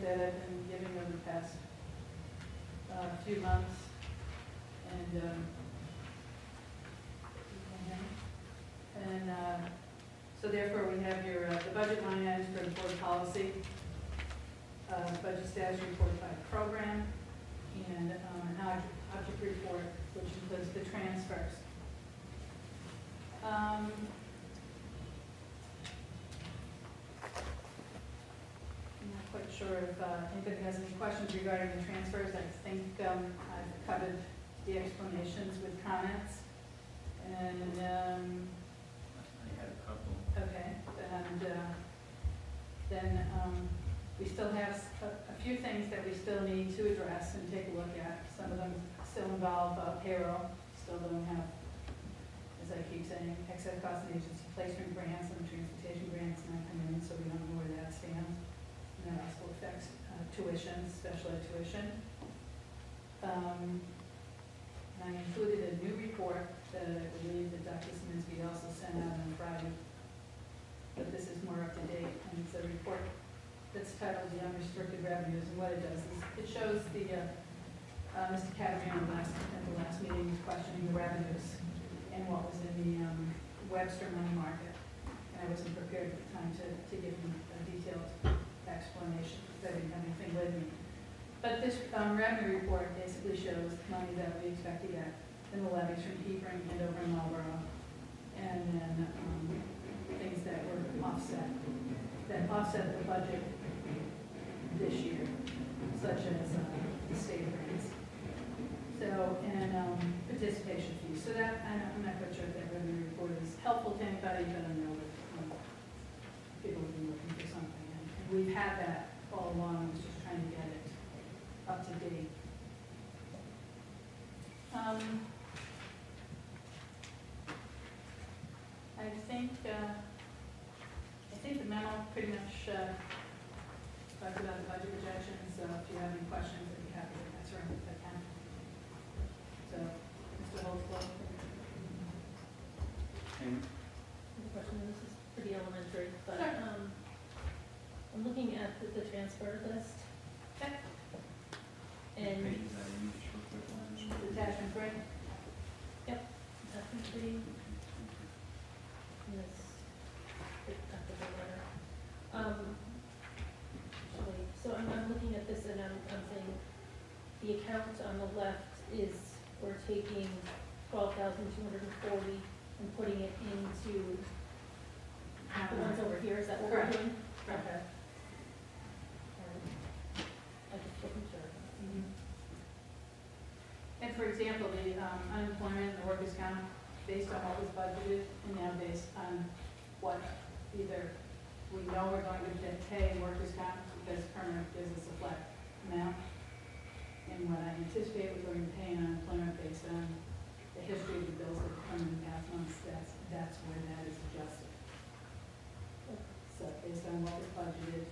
that I've been giving them the past few months. And so therefore we have your the budget line items for the board policy, budget status report by program, and an object report, which includes the transfers. I'm not quite sure if anybody has any questions regarding the transfers. I think I've covered the explanations with comments. And I had a couple. okay, and then we still have a few things that we still need to address and take a look at. Some of them still involve payroll, still don't have, as I keep saying, excess cost and agency placement grants and transportation grants not coming in, so we don't know where that stands. And that also affects tuition, special ed tuition. And I included a new report that I believe that Dr. Szymanski also sent out on Friday, but this is more up to date, and it's a report that's titled The Unrestricted Revenues, and what it does is it shows the, Mr. Catamaran at the last meeting was questioning the revenues and what was in the Webster money market, and I wasn't prepared at the time to give him a detailed explanation because I didn't have anything with me. But this revenue report basically shows money that we expect to get in the levies from Hebron and over in Marlboro, and then things that were that offset the budget this year, such as the state grants. So, and participation fees. So that, I'm not quite sure if that revenue report is helpful to anybody, but I know that people have been looking for something. And we've had that all along, I was just trying to get it up to date. I think the memo pretty much talks about the budget projections. So if you have any questions, I'd be happy to answer them if I can. So, Mr. Holtzclaw. The question, this is pretty elementary, but Sure. I'm looking at the transfer list. Okay. And Pages that I used real quick on. Attachment three. attachment three, yes, after the letter. Actually, so I'm looking at this and I'm saying, the account on the left is, we're taking 12,240 and putting it into the ones over here, is that what we're Correct. doing? Okay. I just wasn't sure. And for example, the unemployment and the workers' comp, based on what was budgeted, and now based on what either we know we're going to pay in workers' comp, because permanent gives us a flat amount, and what I anticipate we're going to pay in unemployment based on the history of the bills that have come in the past months, that's where that is adjusted. So based on what was budgeted,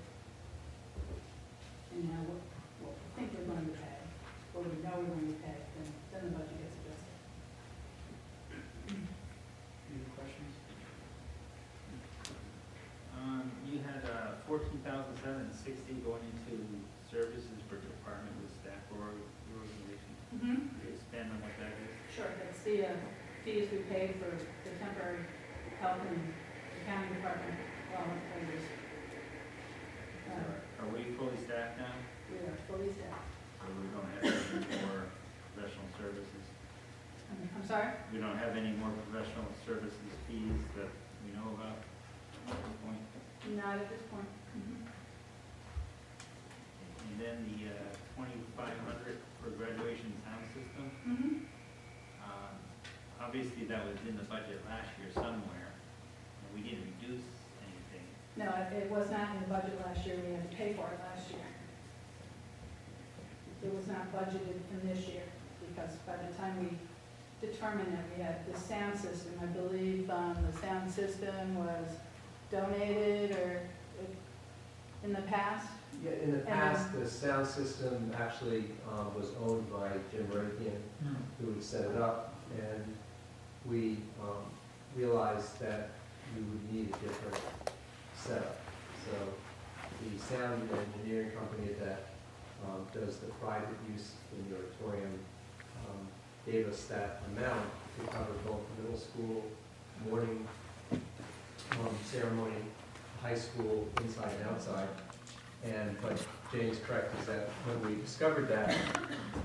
and now what we think we're going to pay, what we know we're going to pay, then the budget gets adjusted. Any questions? You had 14,760 going into services for department with staff or organization. Could you expand on what that is? Sure, that's the fees we paid for the temporary health and accounting department volunteers. Are we fully staffed now? We are fully staffed. So we don't have any more professional services? I'm sorry? We don't have any more professional services fees that we know about at this point? Not at this point. And then the 2,500 for graduation sound system? Obviously, that was in the budget last year somewhere, and we didn't reduce anything. No, it was not in the budget last year. We had to pay for it last year. It was not budgeted in this year, because by the time we determined that we had the sound system, I believe the sound system was donated or in the past. Yeah, in the past, the sound system actually was owned by Jim Raytheon, who had set it up, and we realized that we would need a different setup. So the sound engineering company that does the private use in the auditorium gave us that amount to cover both the middle school morning ceremony, high school inside and outside. But Jane's correct, is that when we discovered that,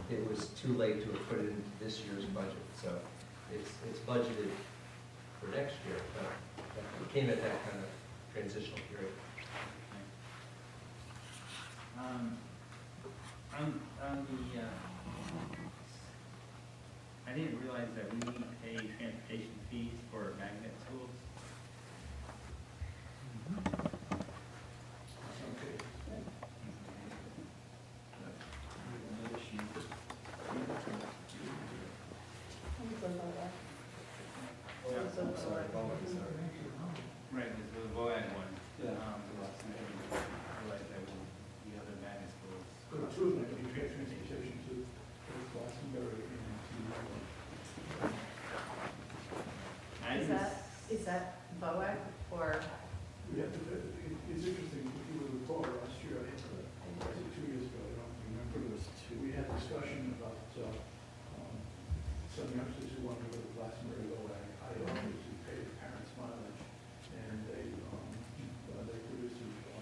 it was too late to have put it into this year's budget. So it's budgeted for next year, but it came at that kind of transitional period. I didn't realize that we pay transportation fees for magnet schools. Right, there's the VOAG one. Yeah. I didn't realize that the other magnet schools. But two of them, you get transportation to Glastonbury and I Is just- that VOAG or? we have to, it's interesting, if you would recall, last year, I think 2 years ago, I don't remember, it was two, we had discussion about some youngsters who wanted to go to Glastonbury VOAG. I offered to pay the parents' mileage, and they produced a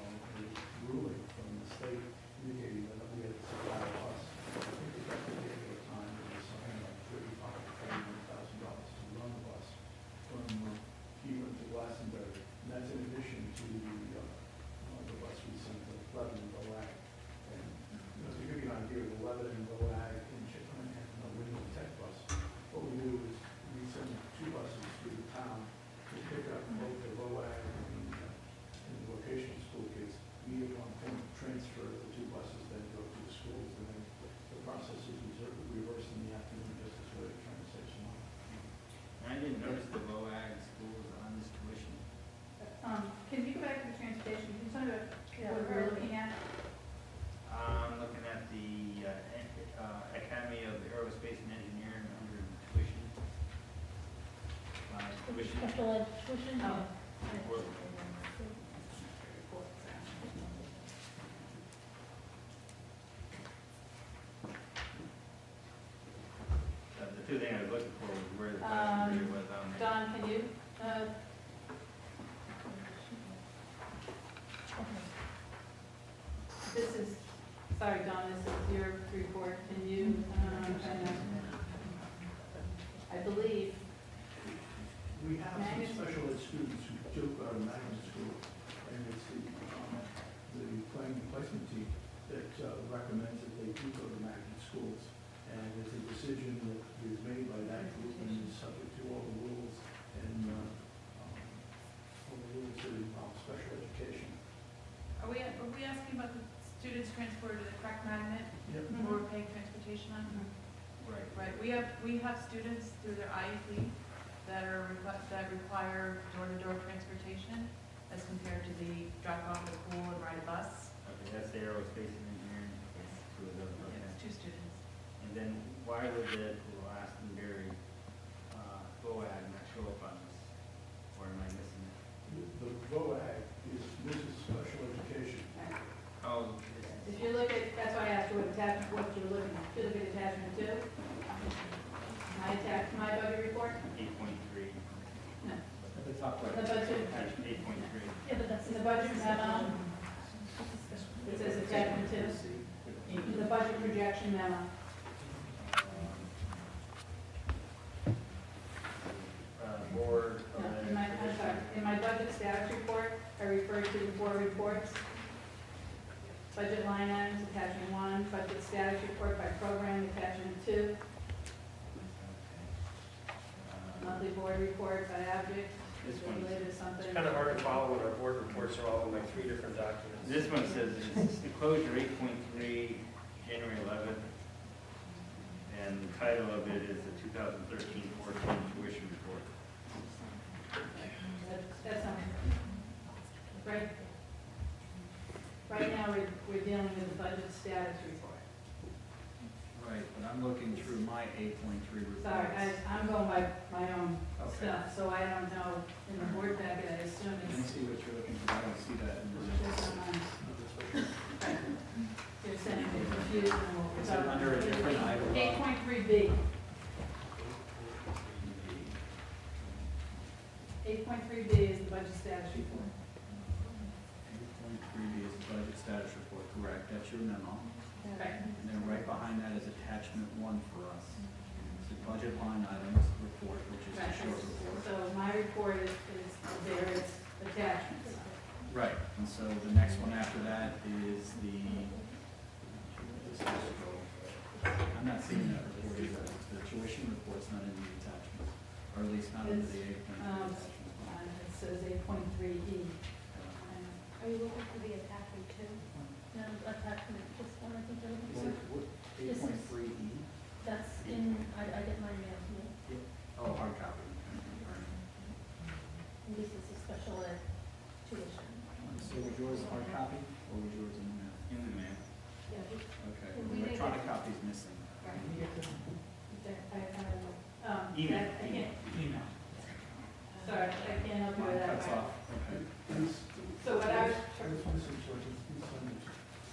ruling from the state indicating that we had to supply a bus. I think effectively at the time, it was something like $35,000 to $41,000 to run the bus from Hebron to Glastonbury. And that's in addition to the bus we sent to Lebanon VOAG. And to give you an idea, the Lebanon VOAG in Chipman and the Window Tech bus, what we do is we send 2 buses through the town to pick up both the VOAG and the vocational school kids. We at one point transfer the 2 buses, then go to the schools, and then the process is reversed in the afternoon, just as we're trying to save some money. I didn't notice the VOAG schools on this tuition. Can you go back to the transportation, can you tell me Yeah, what we're looking at? I'm looking at the Academy of Aerospace and Engineering under tuition. Tuition. Special ed tuition, Oh. Or- The two things I was looking for was where the classroom was on there. Don, can you, this is, sorry, Don, this is your report, can you, I believe, We have some Magnet- special ed students who do go to magnet school, and it's the placement team that recommends that they do go to magnet schools. And it's a decision that is made by that group and is subject to all the rules and all the rules that involve special education. Are we asking about the students transported to the correct magnet, Yep. who we're paying transportation on? Right. Right, we have students through their IEP that require door-to-door transportation as compared to the drop off at school and ride a bus. Okay, that's the aerospace and engineering. Yes. Two of those, okay. It's 2 students. And then why would the Glastonbury VOAG not show up on this? Or am I missing it? The VOAG this is special education. Oh, if you look at, that's why I asked you what attachment, what you're looking at. If you look at attachment 2, my budget report, 8.3. no, At the top the budget, 8.3. yeah, but that's. in the budget memo, it says attachment 2, the budget projection memo. Board. No, I'm sorry, in my budget status report, I refer to the 4 reports. Budget line items, attachment 1, budget status report by program, attachment 2, monthly board report by object, This is one's- related to something. It's kind of hard to follow when our board reports are all in like 3 different documents. This one says it's the closure 8.3, January 11th. And the title of it is the 2013-14 tuition report. That's not, right, right now, we're dealing with the budget status report. Right, but I'm looking through my 8.3 reports. Sorry, I'm going by my own Okay. stuff, so I don't know, in the board packet, I assume Let me it's see what you're looking for, I don't see that in just the. on mine. The You're saying you're confused on what we're Is it talking about. under a different item? 8.3B. 8.3B is the budget status report. 8.3B is the budget status report, correct, that's your memo. Right. And then right behind that is attachment 1 for us. It's a budget line items report, which is the Right. short report. So my report is there, it's attachments. Right, and so the next one after that is the, I'm not seeing that report either. The tuition report's not in the attachments, or at least not under the 8.3 attachments. It says 8.3E. Are you looking for the attachment two? No, attachment, this one, I think you're looking Is for. it This is- 8.3E? That's in, I get my mail here. Oh, hard copy. And this is a special ed tuition. So was yours a hard copy, or was yours in the mail? In the mail. Yeah, we- Okay, We the did electronic it. copy's missing. Right. Email. I can't, Email. sorry, I can't help you with Mine that. cuts off, okay. So what I was,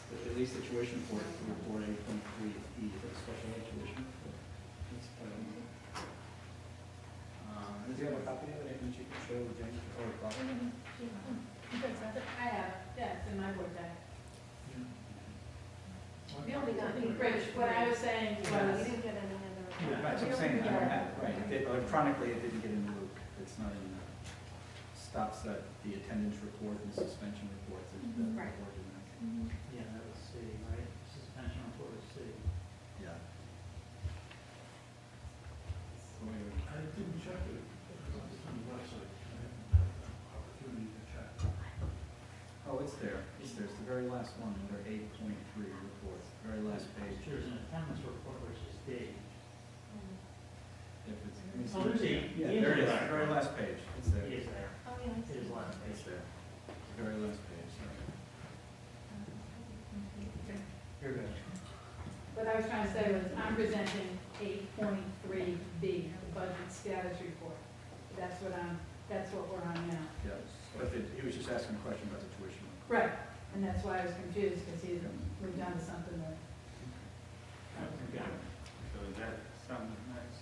But at least the tuition report 8.3E, the special ed tuition. That's, does he have a copy of it, that you can show James, or Bob? You guys have it? I have, yeah, it's in my board deck. We only got. Rich, what I was saying We was, didn't get any other. Right, so I'm saying, I don't have it, right, electronically, it didn't get in the loop, it's not in the, stops at the attendance report and suspension reports, it's the Right. report in there. Yeah, that was C, right? Suspension report was C. Yeah. I didn't check it, because it's on the website, I haven't had the opportunity to check. Oh, it's there, it's the very last one, under 8.3 reports, very last page. There's an attendance report versus D. If it's, let me see. Oh, there's E. Yeah, E there it is, is there. the very last page, it's there. He is there. Oh, yeah, I It see. is last It's page. there, the very last page, sorry. You're good. what I was trying to say was, I'm presenting 8.3B, the budget status report. That's what we're on now. Yeah, but he was just asking a question about the tuition. Right, and that's why I was confused, because he's moved on to something that, Okay. So is that something that's?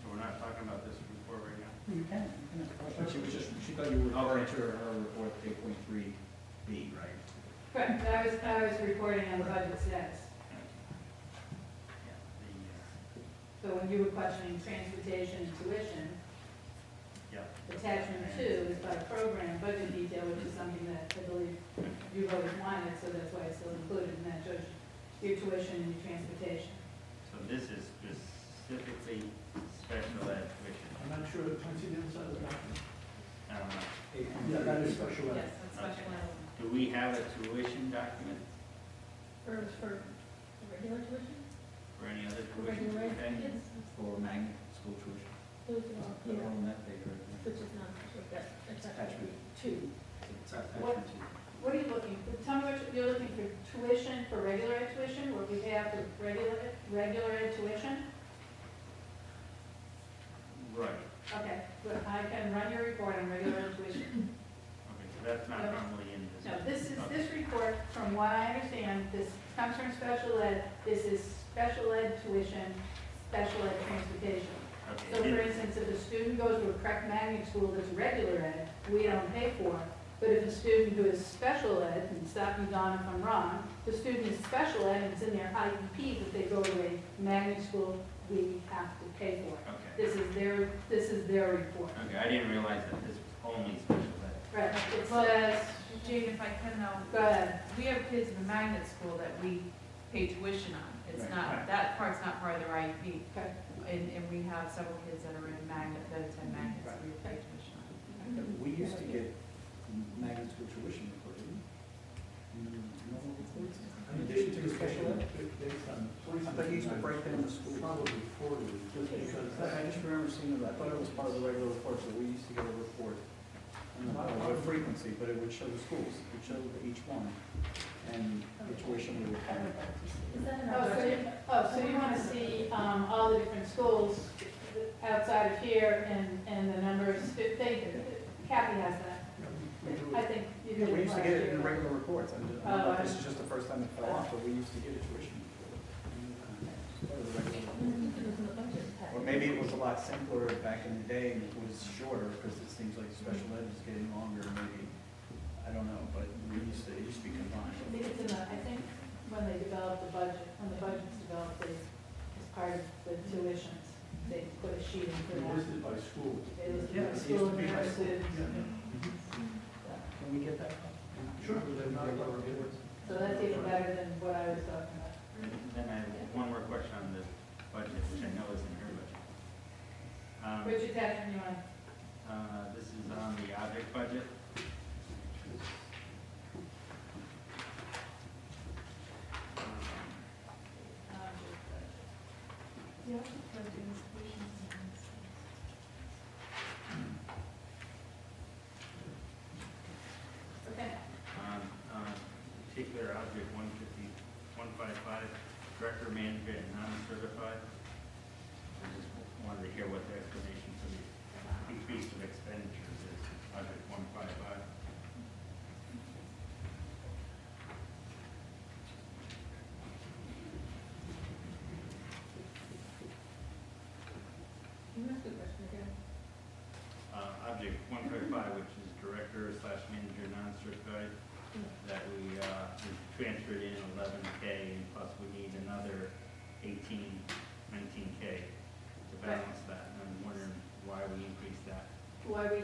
So we're not talking about this report right now? You can. But she was just, she thought you were referring to her report 8.3B, right? correct, I was reporting on the budget status. Yeah, So when you were questioning transportation and tuition, attachment 2 is by program budget detail, which is something that I believe you've always wanted, so that's why it's still included, and that shows your tuition and your transportation. So this is specifically special ed tuition. I'm not sure, can I see the inside of the document? I don't know. Yeah, that is special ed. Yes, that's special ed. Do we have a tuition document For regular tuition? for any other For tuition? regular ed Okay. kids? For magnet school tuition. Those are all They're here, all on that page, right? which is not, that's Attachment. two. It's attachment 2. What are you looking for? Tell me what you're looking for, tuition for regular ed tuition, what we have for regular ed tuition? Right. Okay, but I can run your report on regular ed tuition. Okay, so that's not normally in this. No, this report, from what I understand, this comes from special ed, this is special ed tuition, special ed transportation. So Okay. for instance, if a student goes to a correct magnet school that's regular ed, we don't pay for it. But if a student who is special ed, and stop me, Dawn, if I'm wrong, the student is special ed and it's in their IEP that they go to a magnet school, we have to pay for it. Okay. This is their report. Okay, I didn't realize that this was only special ed. Right, it Well, says, Jane, if I can though, go ahead. we have kids in the magnet school that we pay tuition on. It's Right. not, that part's not part of their IEP. Okay. And we have several kids that are in magnet, that attend magnets, that we pay tuition on. We used to get magnet school tuition report, didn't we? No reports? In addition to the special ed? Based on. I thought you used to break down the school. Probably quarterly, just because. I just remember seeing it, I thought it was part of the regular report, but we used to get a report. I don't know what frequency, but it would show the schools, it would show each one, and the tuition we would pay. Is that in our budget? So you want to see all the different schools outside of here and the numbers, Kathy has that. I think you Yeah, did we it used to last get it year. in the regular reports, I don't know if Oh, this is just the first time it fell off, but we used to get a tuition report. Part of the regular report. Or maybe it was a lot simpler back in the day and it was shorter, because it seems like special ed is getting longer, maybe, I don't know, but it used to be combined. I think it's in the, I think when they developed the budget, when the budget's developed, they, as part of the tuitions, they put a sheet in for They're that. listed by school. It is Yeah, it used school to be by school. nurses. Can we get that? Sure. So that's even better than what I was talking about. Then I have one more question on the budget, which I know isn't her budget. Which attachment you want? This is on the object budget. Okay. Particular object 155, director, manager, and non-certified. I just wanted to hear what the explanation for the increase of expenditures is, object 155. That's a good question again. Object 155, which is director slash manager, non-certified, that we transferred in 11K, and plus we need another 19K to balance that. And I'm wondering why we increased that. Why we,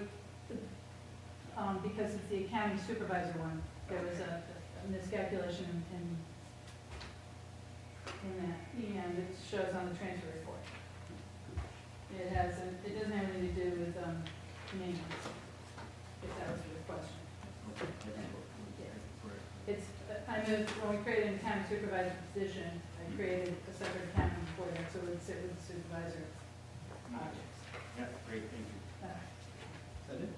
because it's the accounting supervisor one, there was a miscalculation in that, and it shows on the transfer report. It doesn't have anything to do with, maintenance, if that was your question. It's, I moved, when we created an accounting supervisor position, I created a separate accounting for that, so it would sit with the supervisor objects. Yeah, great, thank you. Is that it?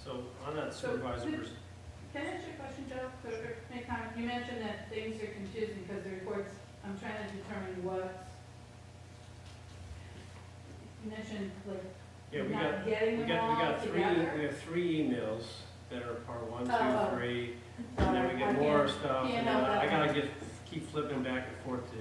So on that So, supervisor could- person, Can I ask you a question, Joe? Could I make a comment? You mentioned that things are confusing because the reports, I'm trying to determine what. You mentioned like yeah, we not got, getting we them all got three, together. we have 3 emails that are part 1, 2, Oh. 3, and then we get more stuff, and then I gotta keep flipping back and forth to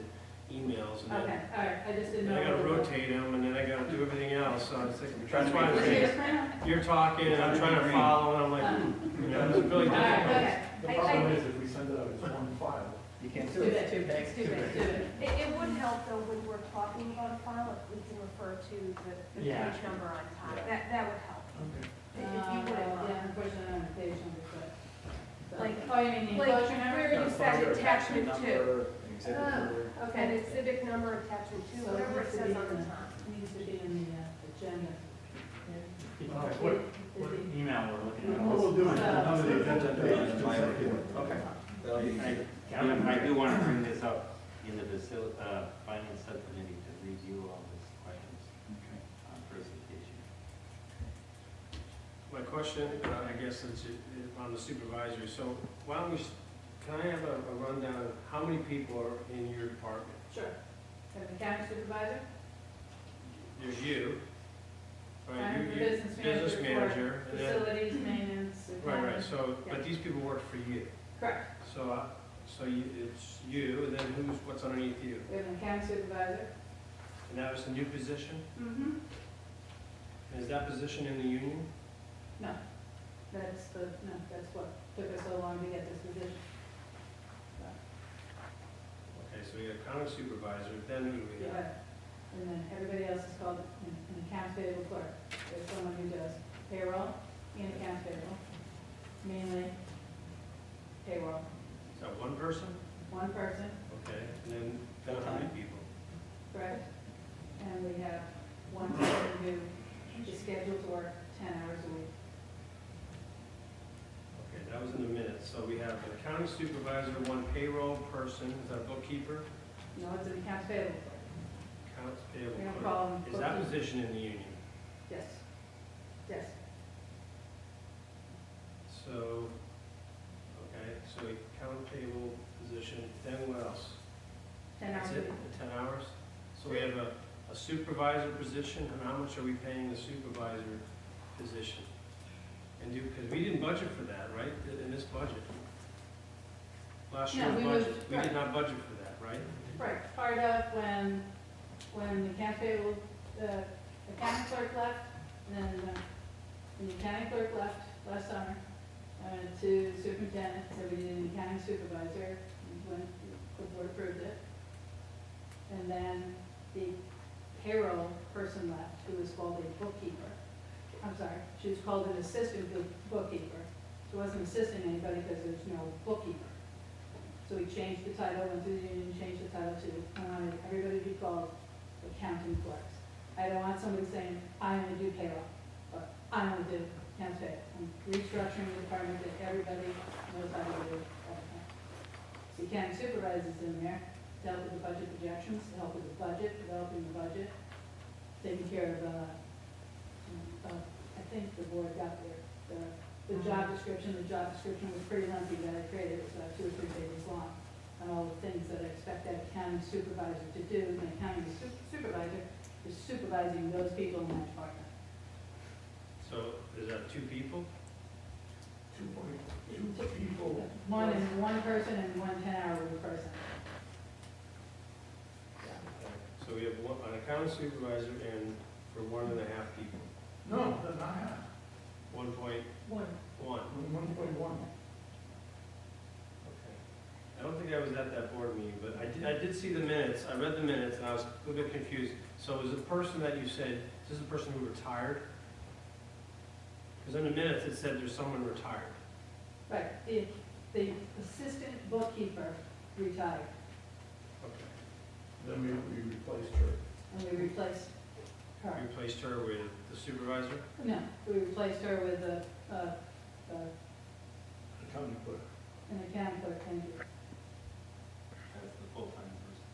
emails, and Okay, then, all right, I just didn't then know. I gotta rotate them, and then I gotta do everything else, so it's like, Trying that's to why I'm make Was it a saying, printout? you're talking, and I'm trying to follow, and I'm like, you know, it's really All right, difficult. okay. The problem is if we send it out as one file, You can't Too do it. bad, too bad, too bad, too bad. It would help though when we're talking about a file, if we can refer to the Yeah. page number on top, Yeah. that would help. okay. If you wouldn't Yeah, mind. unfortunately, I'm on page number, but. Like- Oh, you mean the like enclosure number? where you said attachment two. Number, exhibit number. And Okay. exhibit number, attachment two, So whatever it needs to says be on in the top. Needs to be in the agenda. What Is it- email we're looking what we'll do is, another the agenda page, consecutive. Okay. That'll be easy. I do want to bring this up in the finance subcommittee to review all these questions on presentation. My question, I guess, is on the supervisor, so why don't we, can I have a rundown of how many people are in your department? Sure. Have an accounting supervisor? There's you, right, I'm you, the you, business business manager, for and then, facilities, maintenance, right, accounting. so, Yeah. but these people work for you, Correct. so, it's you, and then what's underneath you? We have an accounting supervisor. And that was the new position, Mm-hmm. and is that position in the union? No, that's what took us so long to get this position. Okay, so we have county supervisor, then who do we have? Yeah. And then everybody else is called an accounts payable clerk. There's someone who does payroll and accounts payable, mainly payroll. Is that one person? One person, Okay, and then how many people? correct? And we have one person who is scheduled to work 10 hours a week. Okay, that was in the minutes, so we have an accounting supervisor, one payroll person, is that a bookkeeper? No, it's an accounts payable clerk. Accounts payable We don't clerk. call them Is that bookkeepers. position in the union? Yes. Yes. So, okay, so we account payable position, then what else? 10 hours That's a it, week. the 10 hours? So we have a a supervisor position, and how much are we paying the supervisor position? And because we didn't budget for that, right, in this budget? Last No, year's we budget, moved- we right. did not budget for that, right? Right, part of when the accounts payable, the accounting clerk left, and then when the accounting clerk left last summer, to the superintendent, so we did an accounting supervisor, when the board approved it. And then the payroll person left, who was called a bookkeeper. I'm sorry, she was called an assistant bookkeeper. She wasn't assisting anybody because there's no bookkeeper. So we changed the title, went through the union, changed the title to, I wanted everybody to be called accounting clerks. I don't want somebody saying, I only do payroll, or I only do accounts payable. I'm restructuring the department that everybody knows how to do everything. So accounting supervisor's in there to help with the budget projections, to help with the budget, developing the budget, taking care of, I think the board got there, the job description was pretty lengthy that I created, it was about 2 or 3 pages long, on all the things that I expect that accounting supervisor to do, and the accounting supervisor is supervising those people in that department. So is that 2 people? 2 people. One person and one 10-hour person. So we have an accounting supervisor and for 1.5 people. No, that's not half. 1.1. 1. 1.1. Okay. I don't think I was at that board meeting, but I did see the minutes, I read the minutes, and I was a little bit confused. So is the person that you said, is this the person who retired? Because in the minutes, it said there's someone retired. Right, the assistant bookkeeper retired, Okay. Then we replaced her. and we replaced her. You replaced her with the supervisor? No, we replaced her with Accounting clerk. an accounting clerk, thank you. That's the full-time person.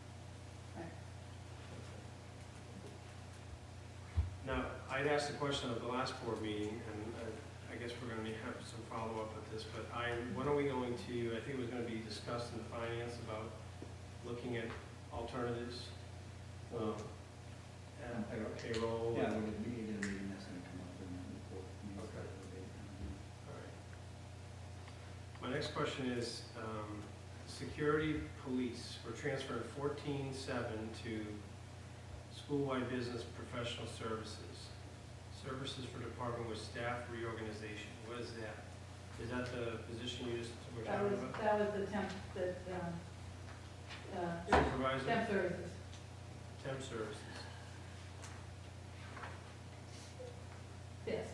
Now, I'd asked the question at the last board meeting, and I guess we're gonna have some follow-up with this, but when are we going to, I think it was gonna be discussed in the finance about looking at alternatives, and payroll. Yeah, and- we need a meeting that's gonna come up in the report. Okay. All right. My next question is, security police, we're transferring 14.7 to school-wide business professional services. Services for department with staff reorganization, what is that? Is that the position you just were talking about? That was the temp, Supervisor? temp services. Temp services. Yes.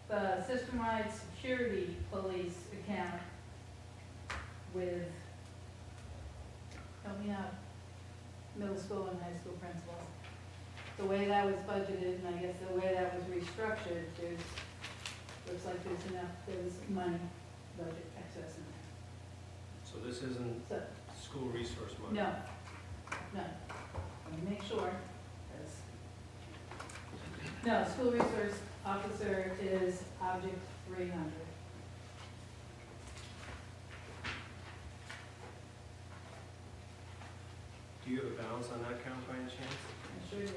The system-wide security police account with, help me out, middle school and high school principals. The way that was budgeted, and I guess the way that was restructured, looks like there's money, budget excess in So this isn't there. school resource So, money? no, let me make sure, 'cause- no, school resource officer is object 300. Do you have a balance on that count by any chance? I sure do.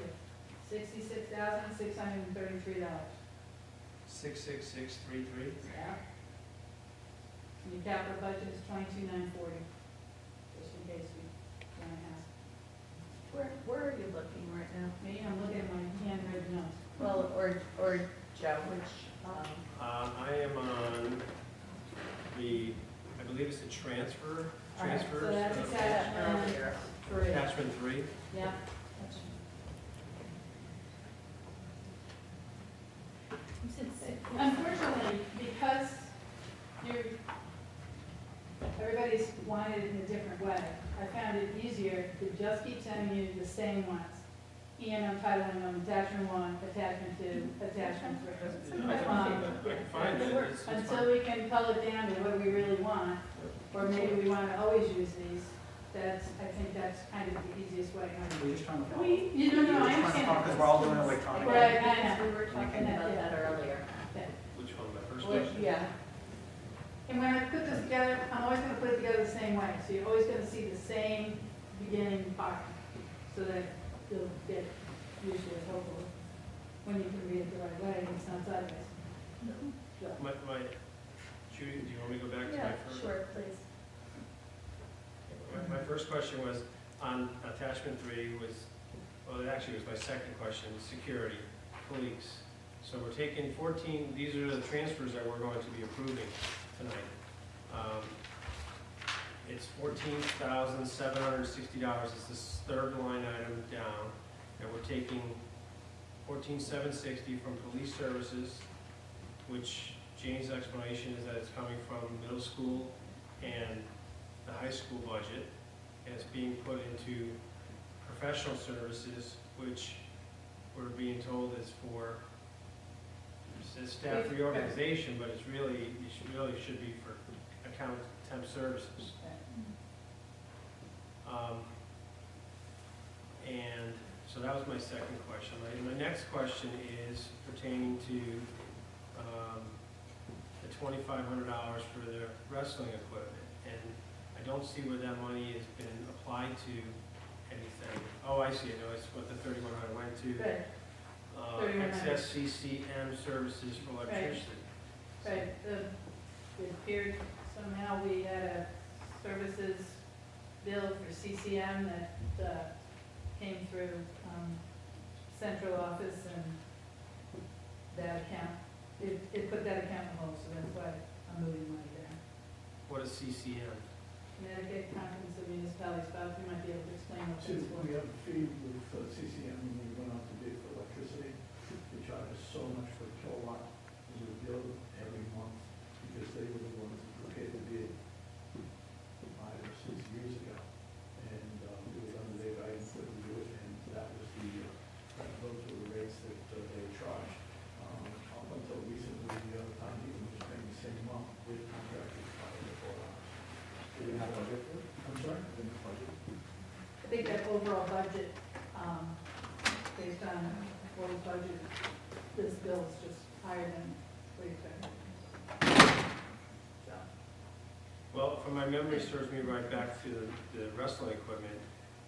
$66,633. 66633? Yeah. And your capital budget is 22,940, just in case we want to ask. Where are you looking right now? Me, I'm looking at my handwritten notes. Well, or Joe, which, I am on the, I believe it's the transfers. All right, so that's attachment earlier. 3. Attachment 3. Yeah. You said 6. Unfortunately, because everybody's wanted it in a different way, I found it easier to just keep sending you the same ones. And I'm titling them attachment 1, attachment 2, attachment 3. Fine, it's fine. Until we can cull it down to what we really want, or maybe we want to always use these, I think that's kind of the easiest way. We're just trying to follow. You don't know, I We're just trying to talk, understand. because we're all doing it electronically. Right, I know. we were talking about that earlier. Which one, my first Well, question? yeah, And when I put this together, I'm always going to put it together the same way. So you're always going to see the same beginning part. So that you'll get usually a total when you can read it the right way, and it's not sideways. So, Judy, do you want me to go back to my Yeah, first? sure, please. My first question was on attachment 3 was, well, it actually was my second question, security, police. So we're taking 14, these are the transfers that we're going to be approving tonight. It's $14,760, it's this third line item down, and we're taking $14,760 from police services, which Jane's explanation is that it's coming from middle school and the high school budget, and it's being put into professional services, which we're being told is for, it says staff reorganization, but it's really, it should be for account temp services. And so that was my second question. My next question is pertaining to the $2,500 for the wrestling equipment. And I don't see where that money has been applied to anything. Oh, I see it. No, it's what the 3,100 went to. Right, 3,100. Excess CCM services for electricity. right, it appeared somehow we had a services bill for CCM that came through central office, and that account, it put that account in hold, so that's why I'm moving money there. What is CCM? Connecticut Conference of Municipalities, Bob, you might be able to explain what See, that's for. we have a fee with CCM when we went out to bid for electricity. They charge us so much per kilowatt as a bill every month, because they were the ones that prepared the bid 5 or 6 years ago. And it was under their guidance that we do it, and that was those were the rates that they charged. Up until recently, the other time, even was paying the same amount with contractors before ours. Do you have a budget for it? I'm sorry? I think that overall budget, based on total budget, this bill is just higher than we expected. So, Well, from my memory serves me right back to the wrestling equipment.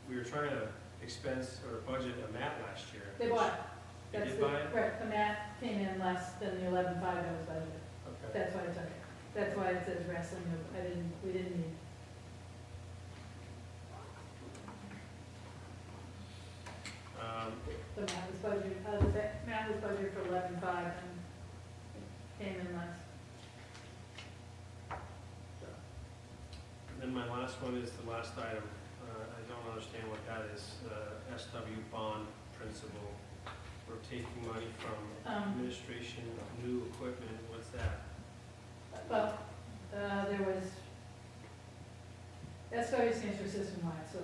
We were trying to expense or budget a mat last year. they bought. They That's did the- buy it? Right, the mat came in less than the 11.5 that was budgeted. Okay. That's why I took it. That's why it says wrestling, we didn't need. The mat was budgeted, the mat was budgeted for 11.5 and came in less. So, And then my last one is the last item. I don't understand what that is. SW bond principal. We're taking money from administration of new equipment. What's that? Well, there was, SW stands for system-wide, so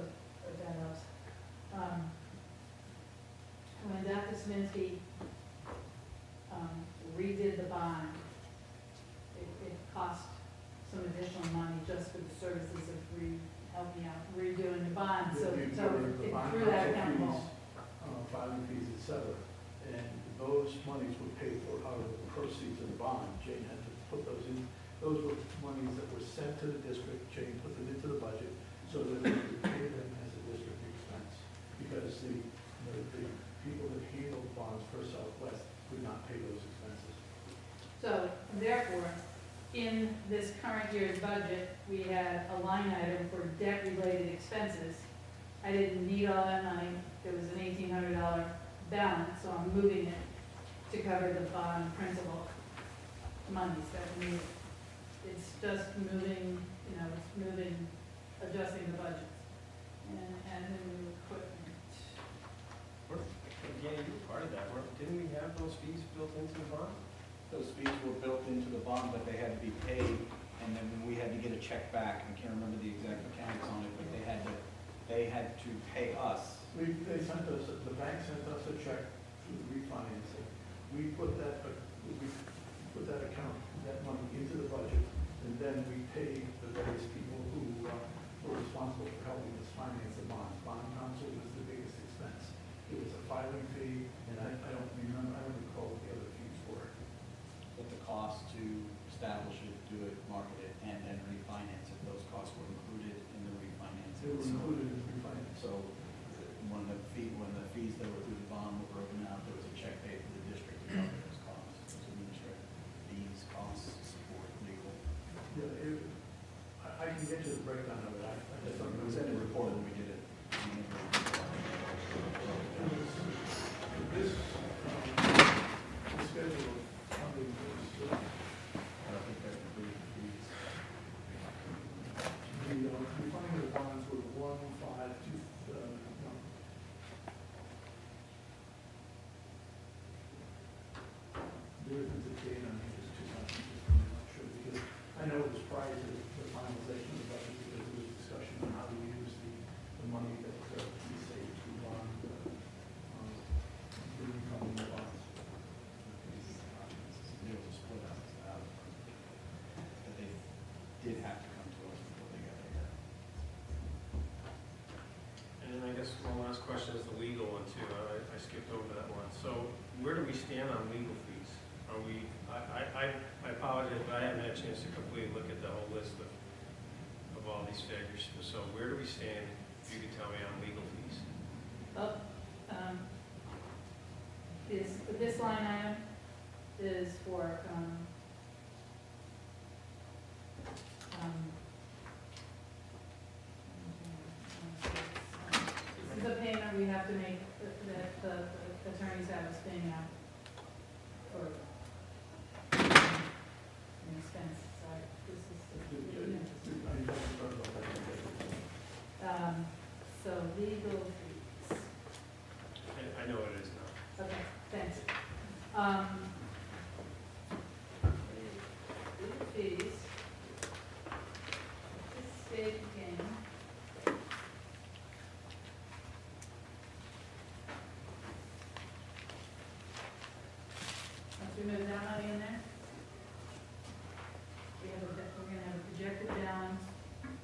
if that helps. When Dr. Sminsky redid the bond, it cost some additional money just for the services of helping out, redoing the bond, so The it bond threw that council account fees, home. filing fees, et cetera. And those monies were paid for out of the proceeds of the bond. Jane had to put those in. Those were monies that were sent to the district. Jane put them into the budget so that we could pay them as a district expense. Because the people that handled bonds for Southwest could not pay those expenses. So therefore, in this current year's budget, we had a line item for debt-related expenses. I didn't need all that money. There was an $1,800 balance, so I'm moving it to cover the bond principal monies that we need. It's just moving, adjusting the budget. And then new equipment. Again, you were part of that. Didn't we have those fees built into the bond? Those fees were built into the bond, but they had to be paid, and then we had to get a check back. I can't remember the exact mechanics on it, but they had to pay us. The bank sent us a check through the refinancing. We put that account, that money into the budget, and then we paid the various people who were responsible for helping us finance the bond. Bond counsel was the biggest expense. It was a filing fee, and I don't recall what the other fees were. But the cost to establish it, do it, market it, and then refinance it, those costs were included in the refinancing. They were included in the refinance. So when the fees that were through the bond were broken out, there was a check paid to the district to cover those costs, those administrative fees, costs, support, legal. Yeah, I can get you the breakdown of it. I just don't It know. was in the report when we did it. This schedule of funding was, I don't think that would be fees. the funding of the bonds were 152, no. The difference in date on it is 2015, I'm not sure, because I know it was prior to the finalization of the budget, because there was discussion on how to use the money that we saved through bond, the income in the bonds. There was a split out, but they did have to come to us before they got here. And I guess one last question is the legal one too. I skipped over that one. So where do we stand on legal fees? Are we, I apologize, but I haven't had a chance to completely look at the whole list of all these figures. So where do we stand, if you could tell me, on legal fees? Well, this line item is for, this is a payment we have to make that the attorneys have us paying out for an expense, sorry, this is so legal fees. I know what it is now. Okay, thanks. Legal fees. This state again. Once we move that money in there, we're gonna have a projected balance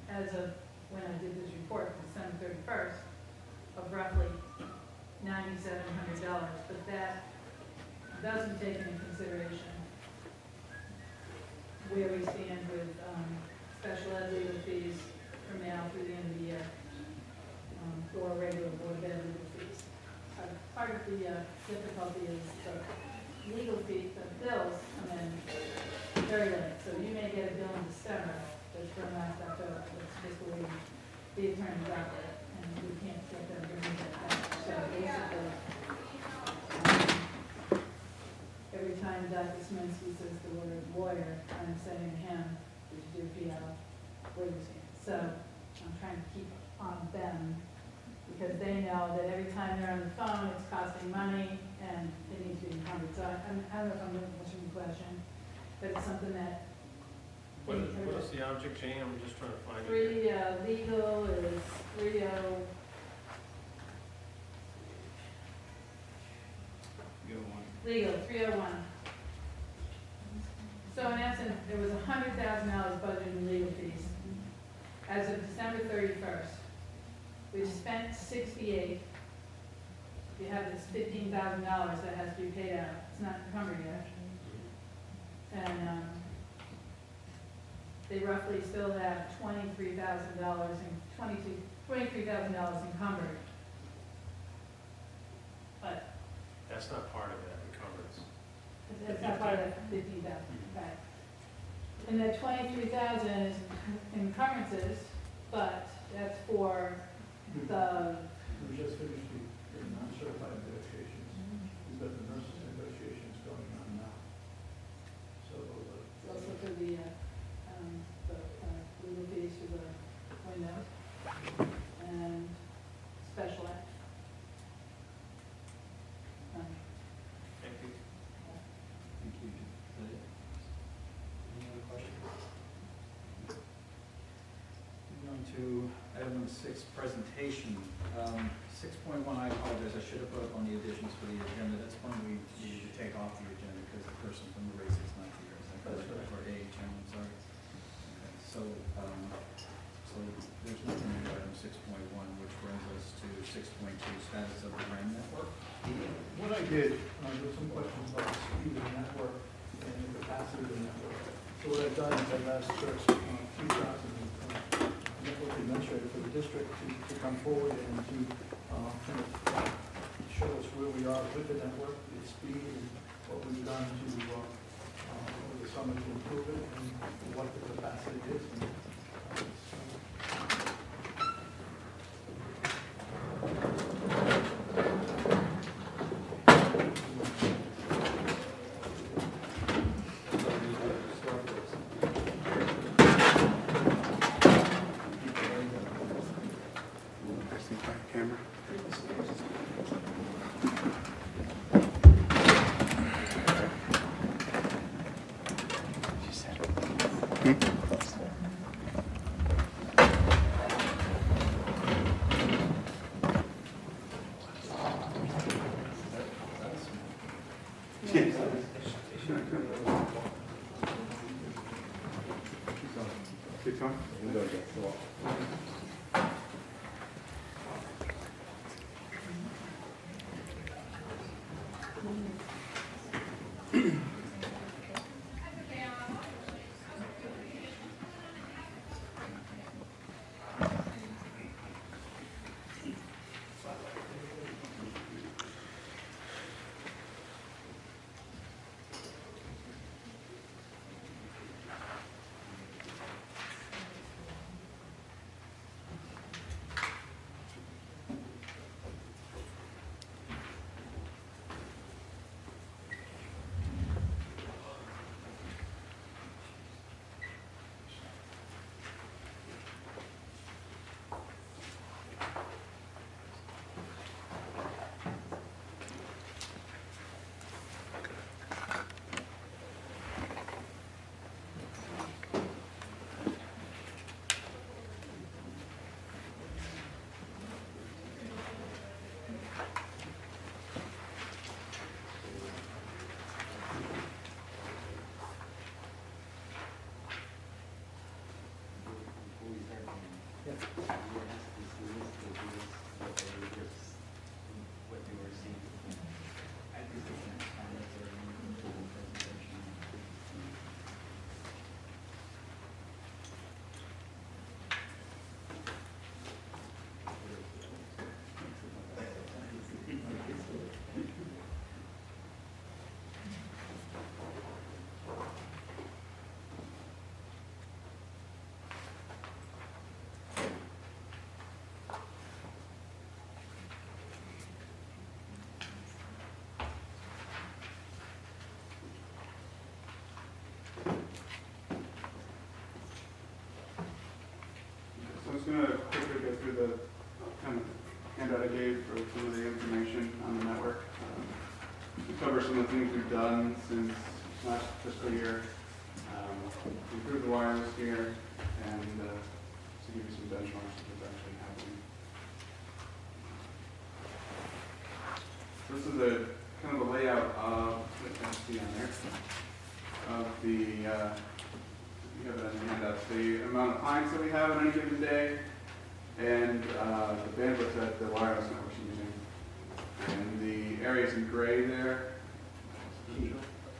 as of when I did this report, December 31st, of roughly $9,700, but that doesn't take into consideration where we stand with special ed legal fees from now through the end of the year, or regular board of ed legal fees. Part of the difficulty is the legal fees, the bills come in very late, so you may get a bill in December, but from last October, that's just the way the attorneys operate, and we can't get them to move it back. So basically, every time Dr. Sminsky says the word lawyer, I'm saying to him, we should do PL, lawyers here. So I'm trying to keep on them, because they know that every time they're on the phone, it's costing money, and it needs to be encumbered. So I don't know if I'm answering the question, but it's something that. What is the object, Jane? I'm just trying to find it. Legal is 30. Legal, 301. So in essence, there was $100,000 budgeted in legal fees. As of December 31st, we've spent 68. You have this $15,000 that has to be paid out. It's not encumbered yet. And they roughly still have $23,000 encumbered. But That's not part of that encumbrance. that's not part of that 15,000, right? And that 23,000 is encumbrances, but that's for the, We just finished the non-certified negotiations. We've got the nurses negotiations going on now. So those are. also for the legal fees for the window and special act. Thank you. Thank you. Is that it? Any other questions? Moving on to item number 6, presentation. 6.1, I apologize, I should have put on the additions for the agenda. That's one we needed to take off the agenda because the person from the race is not here. Is that That's correct? right. Or AHM, I'm sorry. Okay, so there's nothing in item 6.1, which brings us to 6.2, status of the Rham network. What I did, there were some questions about the speed of the network and the capacity of the network. So what I've done is I've asked Chris, network administrator for the district to come forward and to kind of show us where we are with the network, its speed, and what we've done to, over the summer to improve it, and what the capacity is. So I'm just going to quickly go through the kind of handout I gave for some of the information on the network. To cover some of the things we've done since last fiscal year. Improve the wireless here, and to give you some benchmarks of what's actually happening. So this is a kind of a layout of what you can see on there of the you have it on the handouts, the amount of clients that we have on any given day, and the bandwidth that the wireless network's using. And the areas in gray there.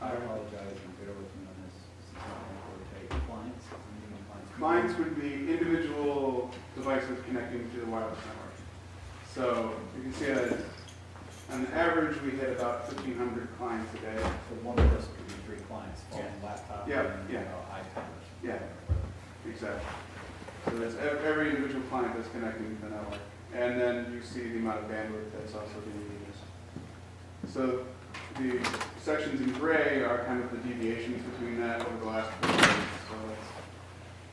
I apologize, I'm bear with me on this. This is not going to take clients. Clients would be individual devices connecting to the wireless network. So you can see that on average we hit about 1,500 clients a day. So one person could be 3 clients, phone, laptop, Yeah, and, yeah. iPad. Yeah, exactly. So that's every individual client that's connecting to the network. And then you see the amount of bandwidth that's also being used. So the sections in gray are kind of the deviations between that over the last 4 years. So that's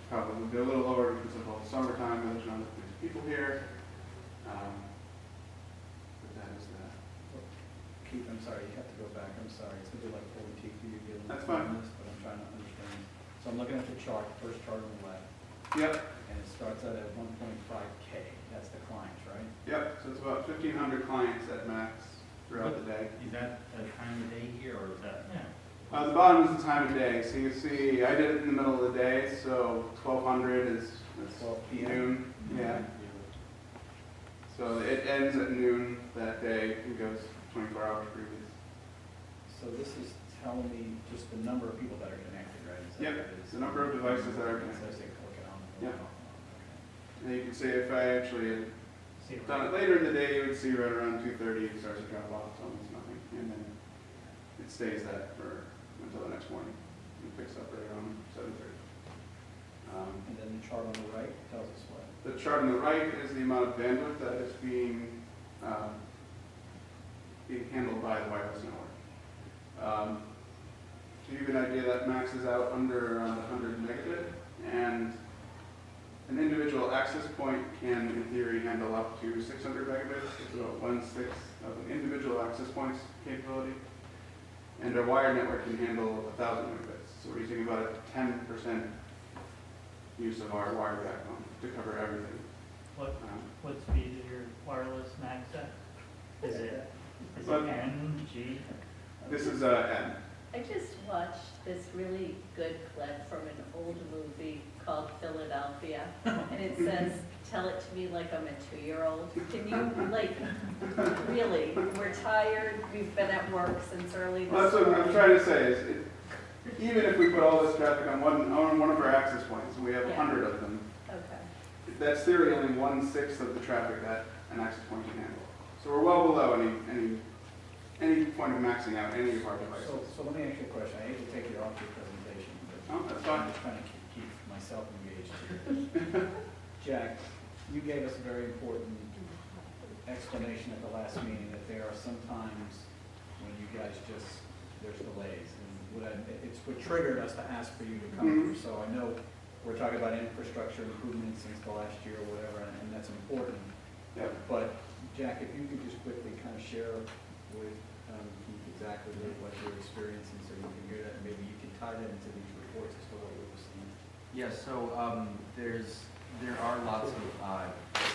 probably a little lower because of all the summertime, and there's not as many people here. But that is that. Keith, I'm sorry, you have to go back. I'm sorry. It's going to be like pulling teeth for you dealing That's with fine. this, but I'm trying to understand. So I'm looking at the chart, the first chart on the left, Yep, and it starts out at 1.5K. That's the clients, right? yep. So it's about 1,500 clients at max throughout the day. Is that a time of day here, or is that? The bottom is the time of day. So you see, I did it in the middle of the day, so 1,200 is 12 p.m. noon. Yeah. So it ends at noon that day and goes 24 hours previous. So this is telling me just the number of people that are connected, right? Is that Yep, what it is? the number of devices that are So I connected. say click it on. Yep. Okay. And you can see if I actually see it. Done it later in the day, you would see right around 2:30, it starts to drop off, it's almost nothing. And then it stays that for, until the next morning. It picks up right around 7:30. And then the chart on the right tells us what. The chart on the right is the amount of bandwidth that is being handled by the wireless network. To give you an idea, that maxes out under around 100 megabit, and an individual access point can, in theory, handle up to 600 megabits. It's about 1/6 of an individual access point's capability. And our wired network can handle 1,000 megabits. So we're using about a 10% use of our wired backbone to cover everything. What speed is your wireless max at? Is it N, G? This is N. I just watched this really good clip from an old movie called Philadelphia, and it says, "Tell it to me like I'm a 2-year-old." Can you, like, really, we're tired, we've been at work since early this Well, that's what I'm morning. trying to say, is even if we put all this traffic on one of our access points, and we have Yeah. 100 of them, Okay. that's theory only 1/6 of the traffic that an access point can handle. So we're well below any point of maxing out any of our devices. So let me ask you a question. I hate to take you off your presentation, but Oh, that's fine. I'm just trying to keep myself engaged here. Jack, you gave us a very important explanation at the last meeting that there are some times when you guys just, there's delays. And it's what triggered us to ask for you to come here. So I know we're talking about infrastructure improvements since the last year or whatever, and that's important. Yep. But Jack, if you could just quickly kind of share with Keith exactly what you're experiencing, so you can hear that, and maybe you can tie that into these reports as to what we were seeing. Yeah, so there are lots of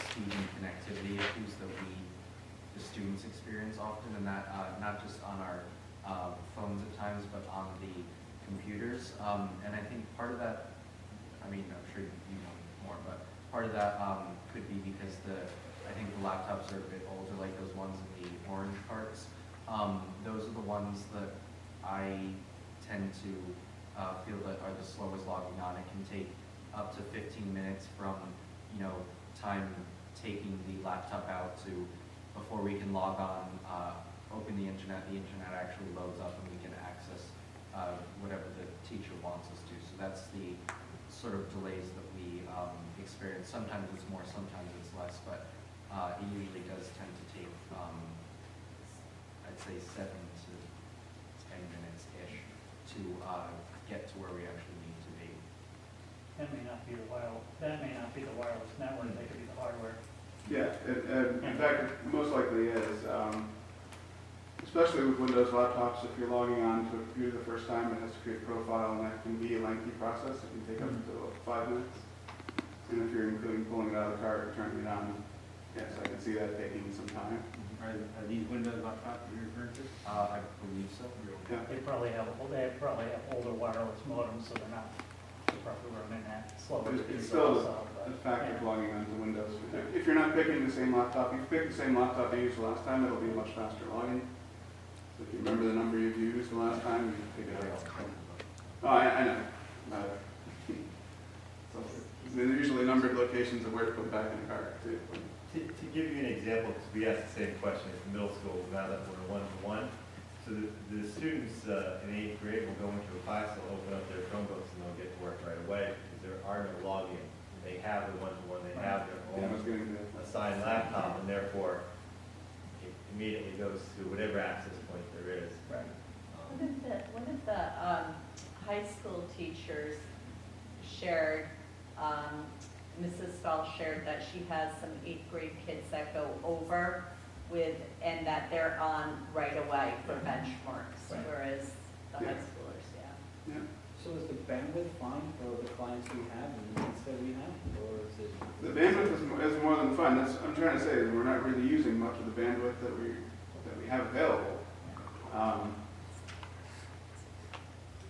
student connectivity issues that the students experience often, and that not just on our phones at times, but on the computers. And I think part of that, I mean, I'm sure you know more, but part of that could be because I think the laptops are a bit older, like those ones in the orange parts. Those are the ones that I tend to feel that are the slowest logging on. It can take up to 15 minutes from, time taking the laptop out to before we can log on, open the internet actually loads up and we can access whatever the teacher wants us to. So that's the sort of delays that we experience. Sometimes it's more, sometimes it's less, but it usually does tend to take, I'd say 7 to 10 minutes-ish to get to where we actually need to be. That may not be the wireless network, that could be the hardware. Yeah, in fact, it most likely is. Especially with Windows laptops, if you're logging on to a computer the first time, it has to create a profile, and that can be a lengthy process. It can take up to 5 minutes. And if you're including pulling it out of the cart or turning it on, yes, I can see that taking some time. Are these Windows laptops you're referring to? I believe so. Yeah. They probably have older wireless modems, so they're probably running that slower speed It's still also. a fact of logging onto Windows. If you're not picking the same laptop, if you pick the same laptop you used last time, it'll be a much faster login. So if you remember the number you've used the last time, you pick it up. Oh, I know. They're usually numbered locations of where to put back in the cart, too. To give you an example, because we asked the same question at the middle school, now that we're one-to-one. So the students in 8th grade will go into a class, they'll open up their Chromebooks and they'll get to work right away because there are no login. They have the one-to-one, they have their own assigned laptop, and therefore it immediately goes to whatever access point there is. Right. One of the high school teachers shared, Mrs. Stahl shared that she has some 8th grade kids that go over with, and that they're on right away for benchmarks, whereas the high schoolers, Yeah. So is the bandwidth fine for the clients we have and the needs that we have, or is it? The bandwidth is more than fun. That's I'm trying to say is we're not really using much of the bandwidth that we have available.